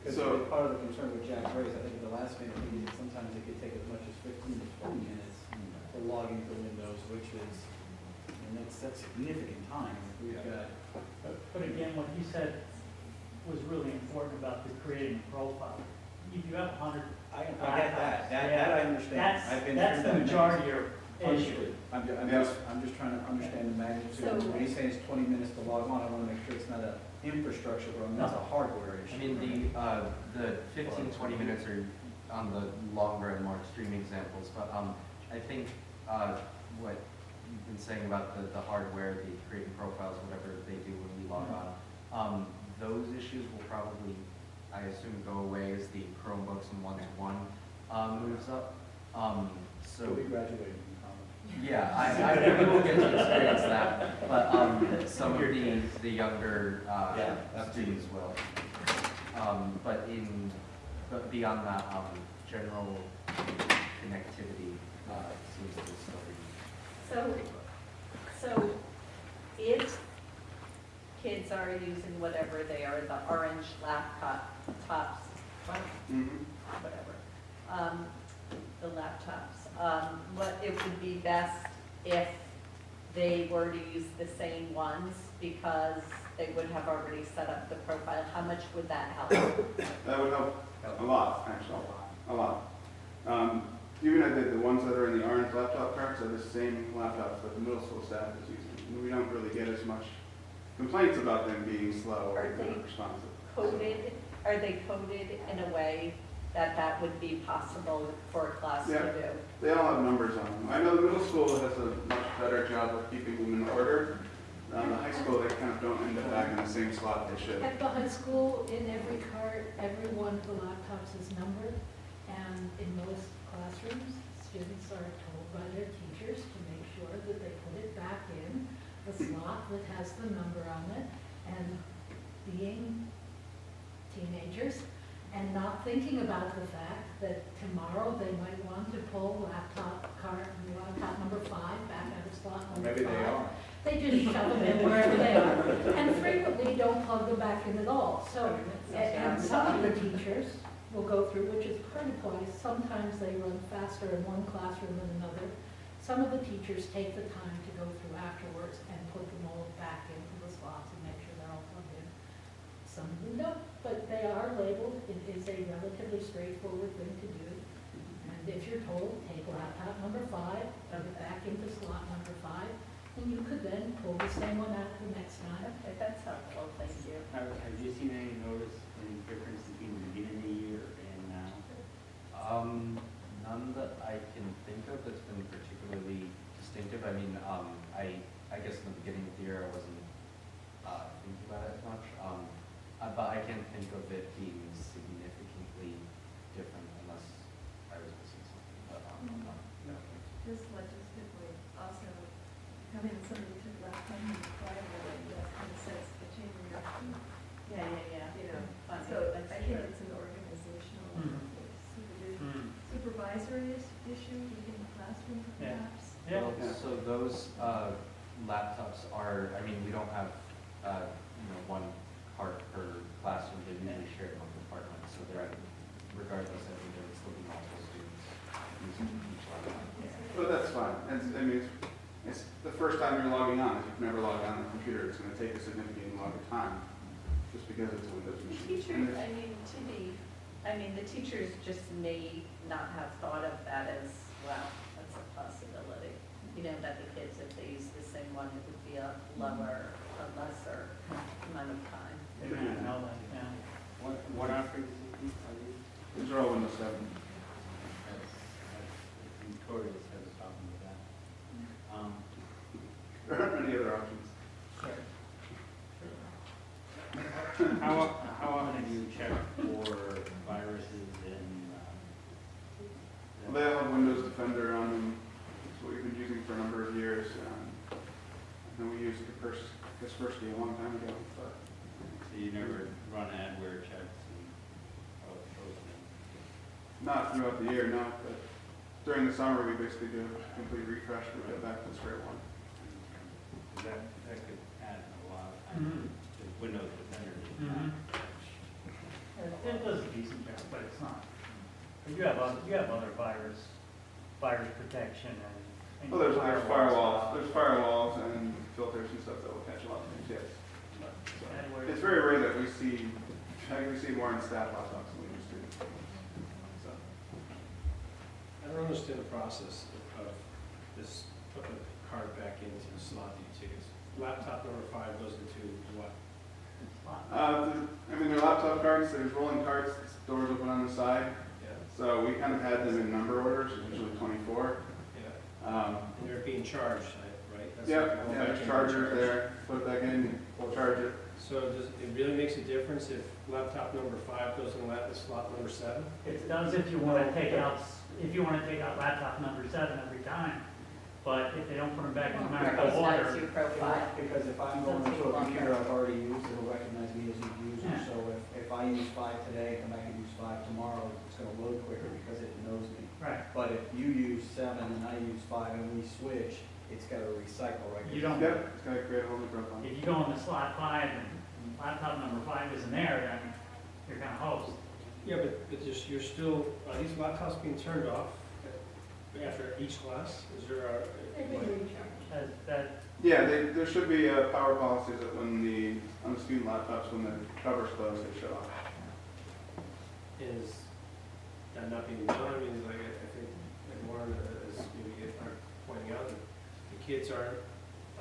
So part of the concern with Jack raised, I think the last minute meeting, sometimes it could take as much as 15 to 20 minutes to log into Windows, which is, and that's significant time. We've got. But again, what he said was really important about the creating a profile. If you have 100. I get that. That I understand. I've been That's through the that majority of issue. I'm just trying to understand the magnitude. So- When you say it's 20 minutes to log on, I want to make sure it's not an infrastructure problem, that's a hardware I issue. mean, the 15, 20 minutes are on the longer and more extreme examples, but I think what you've been saying about the hardware, the creating profiles, whatever they do when we log on, those issues will probably, I assume, go away as the Chromebooks and one-to-one moves up. So So we graduated from college. yeah, I will get to experience that, but some of the younger students will. But beyond that, general connectivity seems to still be. So if kids are using whatever they are, the orange tops, whatever, the laptops, what it would be best if they were to use the same ones because they would have already set up the profile. How much would that help? That would help a lot, actually, a lot. Even the ones that are in the orange laptop carts are the same laptops that the middle school staff is using. We don't really get as much complaints about them being slow or not responsive. Are they coded in a way that would be possible for a class to do? They all have numbers on them. I know the middle school has a much better job of keeping them in order. The high school, they kind of don't end up back in the same slot they should. At the high school, in every cart, every one of the laptops is numbered, and in most classrooms, students are told by their teachers to make sure that they put it back in the slot that has the number on it, and being teenagers, and not thinking about the fact that tomorrow they might want to pull laptop number 5 back out of slot number 5. Maybe they are. They just shove them in wherever they are, and frequently don't plug them back in at all. So, and some of the teachers will go through, which is part of why sometimes they run faster in one classroom than another. Some of the teachers take the time to go through afterwards and put them all back into the slots and make sure they're all plugged in. Some of them don't, but they are labeled. It is a relatively straightforward thing to do. And if you're told, take laptop number 5, plug it back into slot number 5, and you could then pull the same one out the next time. Okay, that's helpful, thank you. Have you seen any difference between the beginning of the year and now? None that I can think of that's been particularly distinctive. I mean, I guess in the beginning of the year I wasn't thinking about it as much, but I can't think of it being significantly different unless I was missing something. But no. Just logistically, also, I mean, somebody took last time and applied and that kind of sets the chain reaction, Yeah. you know. Funny, So that's I think true. it's an organizational, Mm. supervisory issue within the classroom Yeah. perhaps. Yeah. Well, so those laptops are, I mean, we don't have, one cart per classroom, they're usually shared among departments, so they're, regardless, I think there would still be multiple students using each laptop. But that's fine. It's the first time you're logging on. If you've never logged on a computer, it's going to take a significantly longer time, just because it's a Windows The machine. teachers, the teachers just may not have thought of that as, well, that's a possibility. You know, that the kids, if they use the same one, it would be a lesser amount of time. They may not know that, yeah. What operating systems are these? These are all Windows 7. Notorious has a problem with that. There aren't many other options. How often do you check for viruses and? Well, they all have Windows Defender on them. It's what we've been using for a number of years. And we used Kaspersky a long time ago. But So you never run adware checks and all those things? not throughout the year, no. But during the summer, we basically do a complete refresh. We get back to the square one. That could add a lot of time to Windows Defender. Mhm. It does a decent job, but it's not. But you have other virus protection and. Well, there's firewalls. There's firewalls and filters and stuff that will catch a lot of things, yes. So, it's very rare that we see more on staff laptops than we used to. So. I don't understand the process of this, put the card back into the slot that you take. Laptop number 5 goes into what? I mean, they're laptop cards, there's rolling carts, doors open on the side. Yeah. So we kind of had them in number orders, usually 24. Yeah. And they're being charged, right? That's Yeah, like going yeah, back there's in chargers charge. there, put it back in, we'll charge it. So does it really makes a difference if laptop number 5 goes in slot number 7? It does if you wanna take out, laptop number 7 every time, but if they don't put them back in the Because matter of that's order. your profile. Because if I'm going to a computer I've already used, it'll recognize me as a user. Yeah. So if I use 5 today, come back and use 5 tomorrow, it's gonna load quicker because it knows me. Right. But if you use 7 and I use 5 and we switch, it's gotta recycle, right? You don't, Yep, it's gonna create a whole new profile. if you go into slot 5 and laptop number 5 isn't there, then you're gonna host. Yeah, but you're still, are these laptops being turned off after each class? Is there a? That, Yeah, there should be power policies that when on the student laptops, when the cover's closed, they shut off. Is that not being done? I mean, like, I think, like Warren is maybe pointing out that the kids are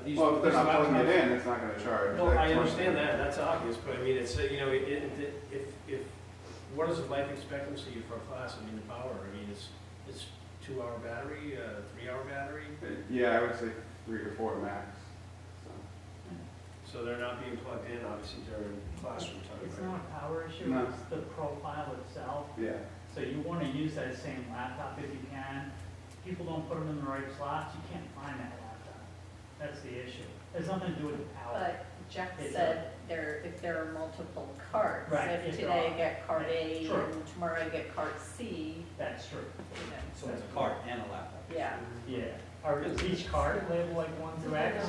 these. Well, if they're not plugging it laptops- in, it's not gonna charge. Well, I understand that, that's obvious, but I mean, it's, you know, if, what is the life expectancy for a class? I mean, the power, I mean, it's 2-hour battery, 3-hour battery? Yeah, I would say 3 or 4 max. So they're not being plugged in, obviously, during classroom time, it's right? not a power issue, No. it's the profile itself. Yeah. So you wanna use that same laptop if you can. People don't put them in the right slots, you can't find that laptop. That's the issue. It has nothing to do with the power. But Jack It's said if there are multiple cards, Right, if if there today I are. get card A Sure. and tomorrow I get card C, That's true. you know. So it's a card and a laptop. Yeah. Yeah. Or is each card labeled like 1 through X?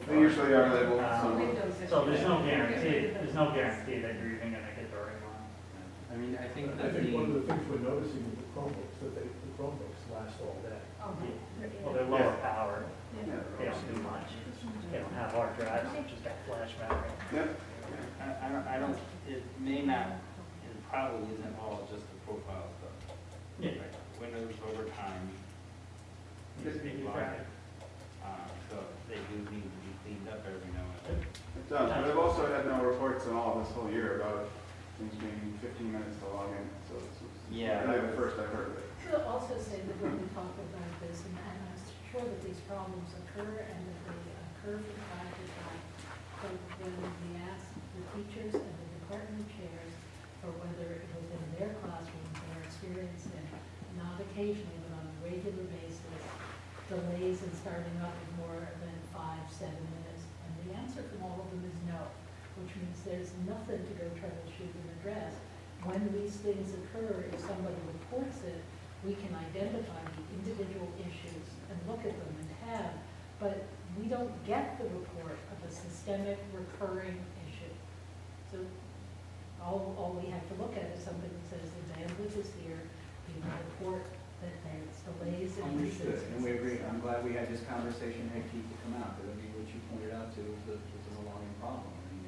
They usually are labeled, So there's no guarantee that you're even gonna get the right one. I mean, I think I that think one of the, the things we're noticing with the Chromebooks, that the Chromebooks last all day. Well, they're lower powered, Yeah. they don't do much. They don't have hard drives, they just got flash memory. Yep. I don't, it may not, it probably isn't all just the profile stuff. Yeah. Like Windows over time, Just needs to be make it logged. right. So they do need to be cleaned up every now and then. It does, but I've also had no reports at all this whole year about things being 15 minutes to log in, so this was Yeah. really the first I've heard of it. We'll also say that when we talk about this, and I'm sure that these problems occur and that they occur from time to time, but when we ask the teachers and the department chairs for whether within their classrooms they're experiencing, not occasionally, but on a regular basis, delays in starting up of more than 5-7 minutes, and the answer from all of them is no, which means there's nothing to go troubleshoot and address. When these things occur, if somebody reports it, we can identify the individual issues and look at them and have, but we don't get the report of a systemic recurring issue. So all we have to look at is something that says the bandwidth is here, we report that there's delays in Understood, systems. and we agree. I'm glad we had this conversation, had people come out, because I mean, what you pointed out to is an alarming problem. I mean,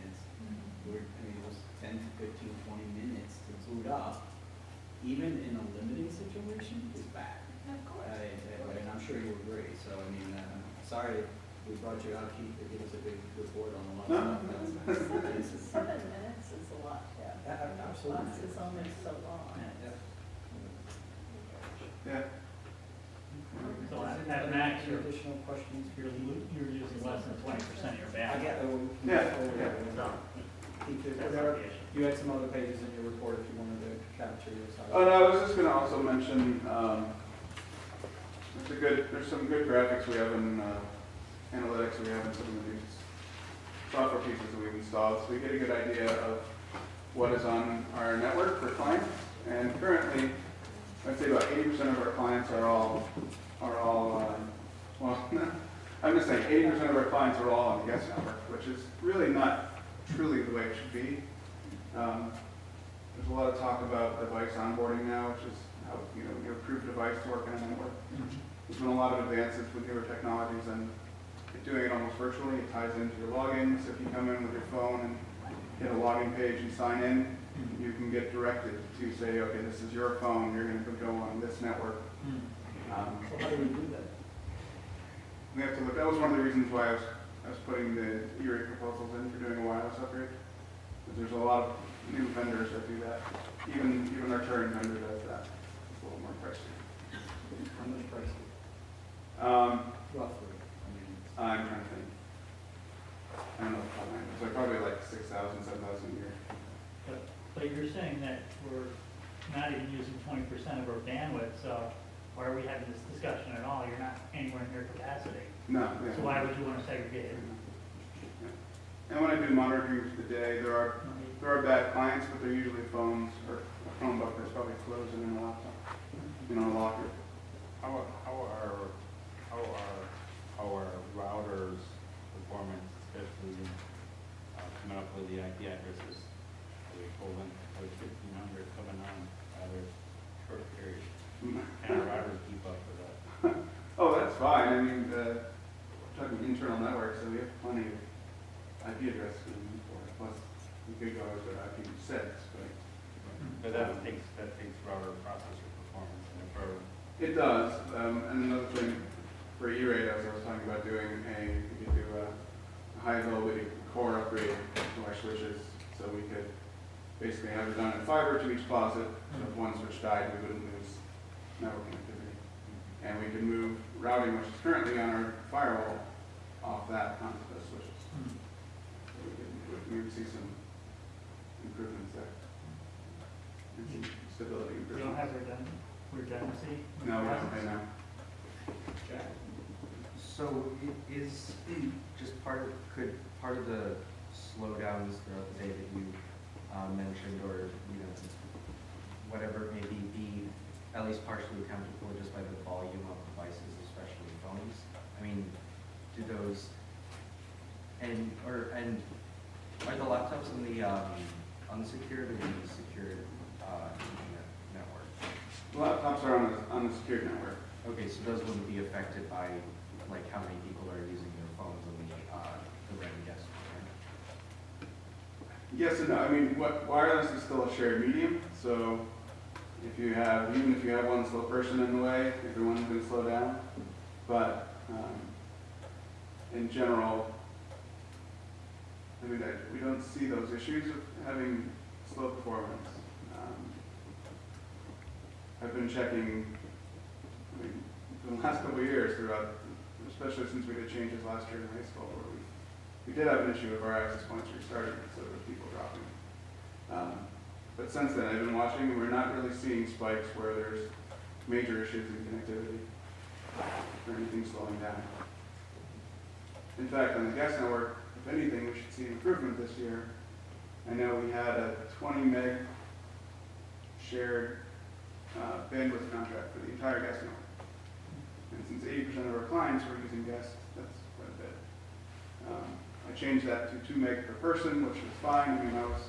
it was 10 to 15, 20 minutes to boot up, even in a limiting situation, is bad. Of course. And I'm sure you agree, so I mean, sorry we brought you out, Keith, to give us a big report on a lot of stuff. 7 minutes is a lot, yeah. Absolutely. Class is only so long. Yeah. So at max, Any additional questions? you're using less than 20% of your I bandwidth. get, Yeah. Keith, That's there- not the issue. you had some other pages in your report if you wanted to capture your side. Oh, no, I was just gonna also mention, there's some good graphics we have in, analytics we have in some of these software pieces that we've installed, so we get a good idea of what is on our network for clients. And currently, I'd say about 80% of our clients are all, well, I'm just saying 80% of our clients are all on the guest network, which is really not truly the way it should be. There's a lot of talk about device onboarding now, which is how, you approve a device to work in a network. There's been a lot of advances with newer technologies and doing it almost virtually. It ties into your login, so if you come in with your phone and hit a login page and sign in, you can get directed to say, okay, this is your phone, you're going to go on this network. So how do we do that? we have to look, that was one of the reasons why I was putting the E-rate proposals in for doing a wireless upgrade. Because there's a lot of new vendors that do that. Even our current vendor does that. It's a little more pricey. How much pricey? Roughly. I'm trying to think. I don't know the top of my head. It's like probably like 6,000, 7,000 a year. But you're saying that we're not even using 20% of our bandwidth, so why are we having this discussion at all? You're not anywhere near capacity. No, yeah. So why would you want to segregate it? And when I do monitoring for the day, there are bad clients, but they're usually phones or a Chromebook that's probably closed in a laptop, in a locker. How are routers performance, especially coming up with the IP addresses? Are they pulling, like 1,500 coming on rather short period? Can our routers keep up with that? Oh, that's fine. I mean, we're talking internal network, so we have plenty of IP addresses to use for it. Plus, we could go with IP6, But that takes router processor performance and for it does. And another thing for E-rate, as I was talking about doing we could do a high availability core upgrade to our switches, so we could basically have redundant fiber to each closet. So if one switch died, we wouldn't lose network connectivity. And we could move routing, which is currently on our firewall, off that onto those switches. So we would see some improvements there. And some stability You improvements. don't have redundancy? No, we don't pay now. So is just could part of the slowdowns throughout the day that you mentioned, or whatever it may be at least partially accounted for just by the volume of devices, especially phones? I mean, do those and are the laptops in the unsecured or the secured internet network? The laptops are on the secured network. Okay, so those wouldn't be affected by like how many people are using their phones on the Rham guest room, Yes and no. I mean, wireless is still a shared medium, so even if you have one slow person in the way, everyone's going to slow down. But in general, I mean, we don't see those issues of having slow performance. I've been checking, I mean, for the last couple of years throughout, especially since we did changes last year in high school, where we did have an issue with our access points restarting instead of people dropping. But since then, I've been watching, and we're not really seeing spikes where there's major issues in connectivity or anything slowing down. In fact, on the guest network, if anything, we should see improvement this year. I know we had a 20 meg shared bandwidth contract for the entire guest network. And since 80% of our clients were using guest, that's quite a bit. I changed that to 2 meg per person, which was fine. I mean, I was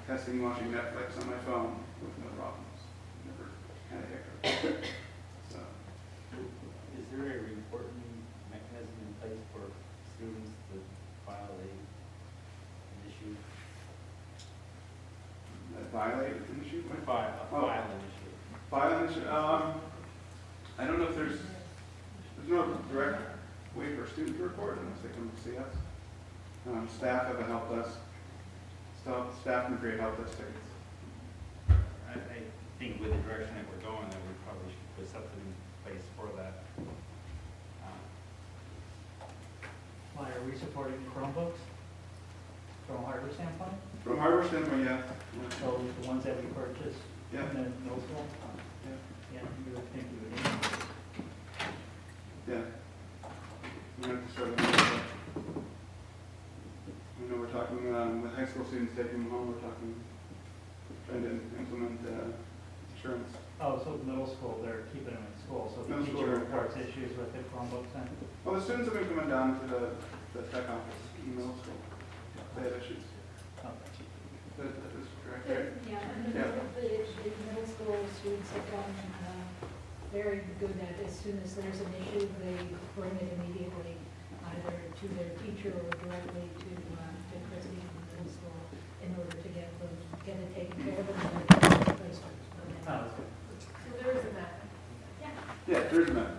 testing watching Netflix on my phone with no problems. Never had a hiccup. So, is there a reporting mechanism in place for students to file an issue? that violate an issue? File an issue. File an issue? I don't know if there's no direct way for a student to report unless they come to see us. Staff have a help desk. Staff can create help desk tickets. I think with the direction that we're going, that we probably should put something in place for that. Why, are we supporting Chromebooks from a hardware standpoint? From a hardware standpoint, yeah. So the ones that we purchased Yeah. in the middle school? Yeah, you would think we would need them. Yeah. We have to start looking at that. I know we're talking with high school students taking them home, we're trying to implement insurance. Oh, so middle school, they're keeping them in school, so the Middle school, teacher yeah. reports issues with the Chromebooks then? Well, the students have been coming down to the tech office in middle school. They have issues. Okay. That is correct, right? Yeah, Yeah. the middle school students have done very good at, as soon as there's an issue, they bring it immediately, either to their teacher or directly to Christie in the middle school, in order to get it taken care of and get replacement. Oh, that's good. So there is a method. Yeah. Yeah, there's a method.